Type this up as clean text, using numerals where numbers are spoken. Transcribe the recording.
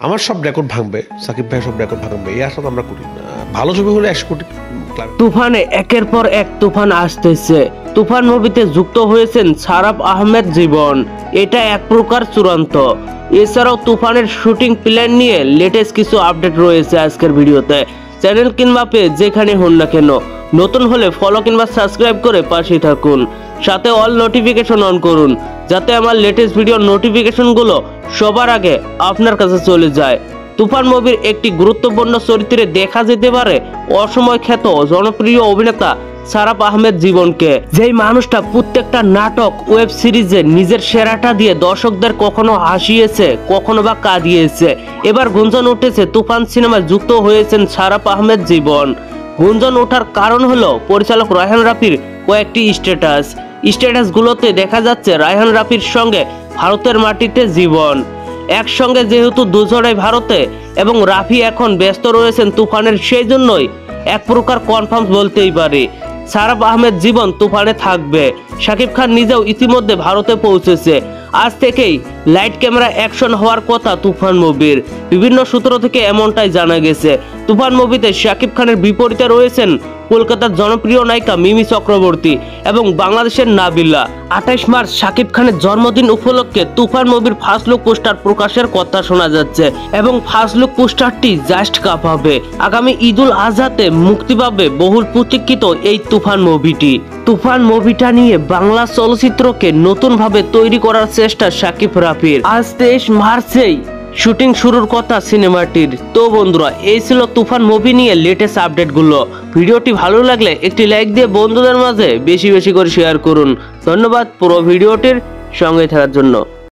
আমার সব রেকর্ড ভাঙবে, সাকিব ভাই সব রেকর্ড ভাঙবে, এই আশা তো আমরা করি না। ভালো ছবি হলে 100 কোটি। তুফানে একের পর এক তুফান আসতেছে। তুফান মুভিতে যুক্ত হয়েছেন সারাফ আহমেদ জীবন, এটা এক প্রকার চূড়ান্ত। এছাড়াও তুফানের শুটিং প্ল্যান নিয়ে লেটেস্ট কিছু আপডেট রয়েছে আজকের ভিডিওতে। চ্যানেল কিংবা পেজ যেখানে হন না কেন, নতুন হলে ফলো কিংবা সাবস্ক্রাইব করে পাশে থাকুন, সাথে অল নোটিফিকেশন অন করুন, যাতে আমার লেটেস্ট ভিডিওর নোটিফিকেশনগুলো সবার আগে আপনার কাছে চলে যায়। তুফান মুভির একটি গুরুত্বপূর্ণ চরিত্রে দেখা যেতে পারে অসময় খ্যাত জনপ্রিয় অভিনেতা সারাফ আহমেদ জীবনকে, যেই মানুষটা প্রত্যেকটা নাটক ওয়েব সিরিজে নিজের সেরাটা দিয়ে দর্শকদের কখনো হাসিয়েছে, কখনো বা কাঁদিয়েছে। এবার গুঞ্জন উঠেছে তুফান সিনেমায় যুক্ত হয়েছেন সারাফ আহমেদ জীবন। গুঞ্জন ওঠার কারণ হলো পরিচালক রায়হান রাফির কয়েকটি স্ট্যাটাসগুলোতে দেখা যাচ্ছে রায়হান রাফির সঙ্গে ভারতের মাটিতে জীবন একসঙ্গে, যেহেতু দুজনেই ভারতে এবং রাফি এখন ব্যস্ত রয়েছেন তুফানের, সেই জন্যই এক প্রকার কনফার্ম বলতেই পারি সারাফ আহমেদ জীবন তুফানে থাকবে। শাকিব খান নিজেও ইতিমধ্যে ভারতে পৌঁছেছে। আজ থেকেই লাইট ক্যামেরা অ্যাকশন হওয়ার কথা তুফান মুভির, বিভিন্ন সূত্র থেকে এমনটাই জানা গেছে। তুফান মুভিতে শাকিব খানের বিপরীতে রয়েছেন কলকাতার জনপ্রিয় নায়িকা মিমি চক্রবর্তী এবং বাংলাদেশের নাবিলা। 28 মার্চ শাকিব খানের জন্মদিন উপলক্ষে তুফান মুভির ফার্স্ট লুক পোস্টার প্রকাশের কথা শোনা যাচ্ছে এবং ফার্স্ট লুক পোস্টারটি জাস্ট কাঁপাবে। আগামী ঈদুল আজহাতে মুক্তি পাবে বহুল প্রতীক্ষিত এই তুফান মুভিটি। তুফান মুভিটা নিয়ে বাংলা চলচ্চিত্রকে নতুন ভাবে তৈরি করার চেষ্টা শাকিব রাফির। আজ 23 মার্চেই শুটিং শুরুর কথা সিনেমাটির। তো বন্ধুরা, এই ছিল তুফান মুভি নিয়ে লেটেস্ট আপডেটগুলো। ভিডিওটি ভালো লাগলে একটি লাইক দিয়ে বন্ধুদের মাঝে বেশি বেশি করে শেয়ার করুন। ধন্যবাদ পুরো ভিডিওটির সঙ্গে থাকার জন্য।